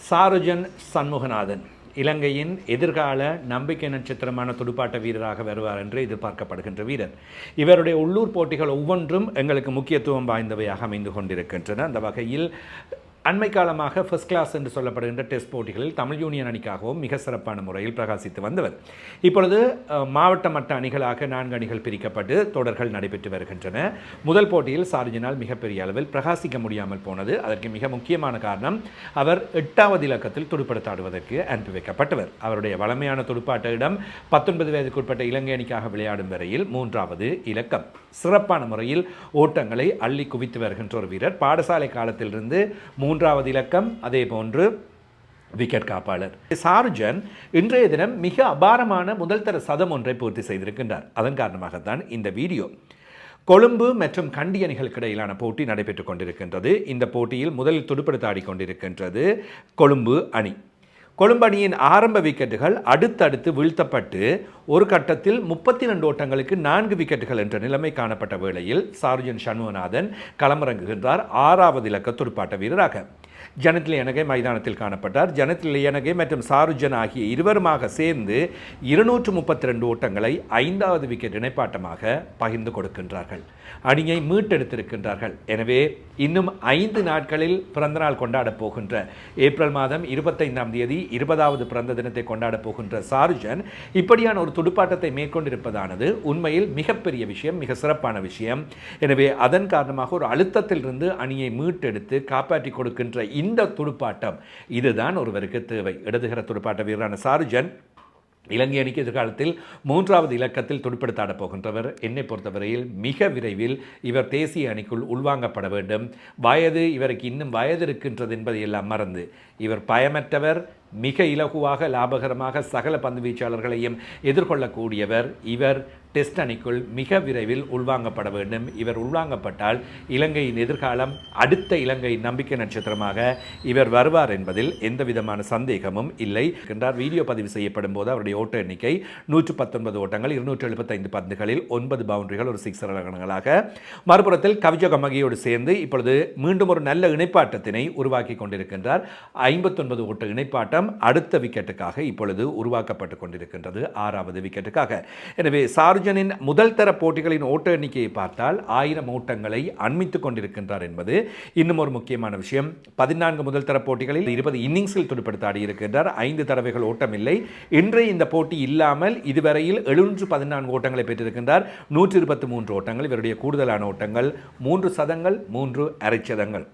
சாருஜன் சண்முகநாதன் இலங்கையின் எதிர்கால நம்பிக்கை நட்சத்திரமான துடுப்பாட்ட வீரராக வருவார் என்று எதிர்பார்க்கப்படுகின்ற வீரர். இவருடைய உள்ளூர் போட்டிகள் ஒவ்வொன்றும் எங்களுக்கு முக்கியத்துவம் வாய்ந்தவையாக அமைந்து கொண்டிருக்கின்றன. அந்த வகையில் அண்மை காலமாக ஃபர்ஸ்ட் கிளாஸ் என்று சொல்லப்படுகின்ற டெஸ்ட் போட்டிகளில் தமிழ் யூனியன் அணிக்காகவும் மிக சிறப்பான முறையில் பிரகாசித்து வந்தவர். இப்பொழுது மாவட்ட மட்ட அணிகளாக 4 அணிகள் பிரிக்கப்பட்டு தொடர்கள் நடைபெற்று வருகின்றன. முதல் போட்டியில் சார்ஜினால் மிகப்பெரிய அளவில் பிரகாசிக்க முடியாமல் போனது. அதற்கு மிக முக்கியமான காரணம், அவர் 8வது இலக்கத்தில் துடுப்படுத்தாடுவதற்கு அனுப்பி வைக்கப்பட்டவர். அவருடைய வளமையான துடுப்பாட்ட இடம் 19 வயதுக்குட்பட்ட இலங்கை அணிக்காக விளையாடும் வரையில் 3வது இலக்கம். சிறப்பான முறையில் ஓட்டங்களை அள்ளி குவித்து வருகின்ற ஒரு வீரர். பாடசாலை காலத்திலிருந்து 3வது இலக்கம், அதே போன்று விக்கெட் காப்பாளர். சாருஜன் இன்றைய தினம் மிக அபாரமான முதல் தர சதம் ஒன்றை பூர்த்தி செய்திருக்கின்றார். அதன் காரணமாகத்தான் இந்த வீடியோ. கொழும்பு மற்றும் கண்டி அணிகளுக்கு இடையிலான போட்டி நடைபெற்றுக் கொண்டிருக்கின்றது. இந்த போட்டியில் முதலில் துடுப்படுத்த ஆடிக்கொண்டிருக்கின்றது கொழும்பு அணி. கொழும்பு அணியின் ஆரம்ப விக்கெட்டுகள் அடுத்தடுத்து வீழ்த்தப்பட்டு ஒரு கட்டத்தில் 32 ஓட்டங்களுக்கு 4 விக்கெட்டுகள் என்ற நிலைமை காணப்பட்ட வேளையில் சாருஜன் சண்முகநாதன் களமிறங்குகின்றார் 6வது இலக்க துடுப்பாட்ட வீரராக. ஜனத் லியனகே மைதானத்தில் காணப்பட்டார். ஜனத் லியனகே மற்றும் சாருஜன் ஆகிய இருவருமாக சேர்ந்து 232 ஓட்டங்களை 5வது விக்கெட் இணைப்பாட்டமாக பகிர்ந்து கொடுக்கின்றார்கள். அணியை மீட்டெடுத்திருக்கின்றார்கள். எனவே இன்னும் 5 நாட்களில் பிறந்தநாள் கொண்டாடப் போகின்ற ஏப்ரல் மாதம் 25ஆம் தேதி 20வது பிறந்த தினத்தை கொண்டாடப் போகின்ற சாருஜன் இப்படியான ஒரு துடுப்பாட்டத்தை மேற்கொண்டிருப்பதானது உண்மையில் மிகப்பெரிய விஷயம், மிக சிறப்பான விஷயம். எனவே அதன் காரணமாக ஒரு அழுத்தத்திலிருந்து அணியை மீட்டெடுத்து காப்பாற்றி கொடுக்கின்ற இந்த துடுப்பாட்டம், இதுதான் ஒருவருக்கு தேவை. இடதுகர துடுப்பாட்ட வீரரான சாருஜன் இலங்கை அணிக்கு எதிர்காலத்தில் 3வது இலக்கத்தில் துடுப்படுத்தாடப் போகின்றவர். என்னை பொறுத்தவரையில் மிக விரைவில் இவர் தேசிய அணிக்குள் உள்வாங்கப்பட வேண்டும். இவருக்கு இன்னும் வயது இருக்கின்றது என்பதை எல்லாம் மறந்து இவர் பயமற்றவர், மிக இலகுவாக லாபகரமாக சகல பந்து வீச்சாளர்களையும் எதிர்கொள்ளக்கூடியவர். இவர் டெஸ்ட் அணிக்குள் மிக விரைவில் உள்வாங்கப்பட வேண்டும். இவர் உள்வாங்கப்பட்டால் இலங்கையின் எதிர்காலம், அடுத்த இலங்கை நம்பிக்கை நட்சத்திரமாக இவர் வருவார் என்பதில் எந்த விதமான சந்தேகமும் இல்லை என்றார். வீடியோ பதிவு செய்யப்படும் போது அவருடைய ஓட்ட எண்ணிக்கை 119 ஓட்டங்கள், 275 பந்துகளில் 9 பவுண்டரிகள், ஒரு 6 ரன்களாக. மறுபுறத்தில் கவிஜ கமகியோடு சேர்ந்து இப்பொழுது மீண்டும் ஒரு நல்ல இணைப்பாட்டத்தினை உருவாக்கி கொண்டிருக்கின்றார். 59 ஓட்ட இணைப்பாட்டம் அடுத்த விக்கெட்டுக்காக இப்பொழுது உருவாக்கப்பட்டு கொண்டிருக்கின்றது, 6வது விக்கெட்டுக்காக. எனவே சாருஜனின் முதல் தர போட்டிகளின் ஓட்ட எண்ணிக்கையை பார்த்தால் 1000 ஓட்டங்களை அண்மித்துக் கொண்டிருக்கின்றார் என்பது இன்னும் ஒரு முக்கியமான விஷயம். 14 முதல் தர போட்டிகளில் 20 இன்னிங்ஸில் துடுப்படுத்த ஆடியிருக்கின்றார். 5 தடவைகள் ஓட்டமில்லை. இன்றைய இந்த போட்டி இல்லாமல் இதுவரையில் 714 ஓட்டங்களை பெற்றிருக்கின்றார். 123 ஓட்டங்கள் இவருடைய கூடுதலான ஓட்டங்கள், 3 சதங்கள், 3 அரைச்சதங்கள்.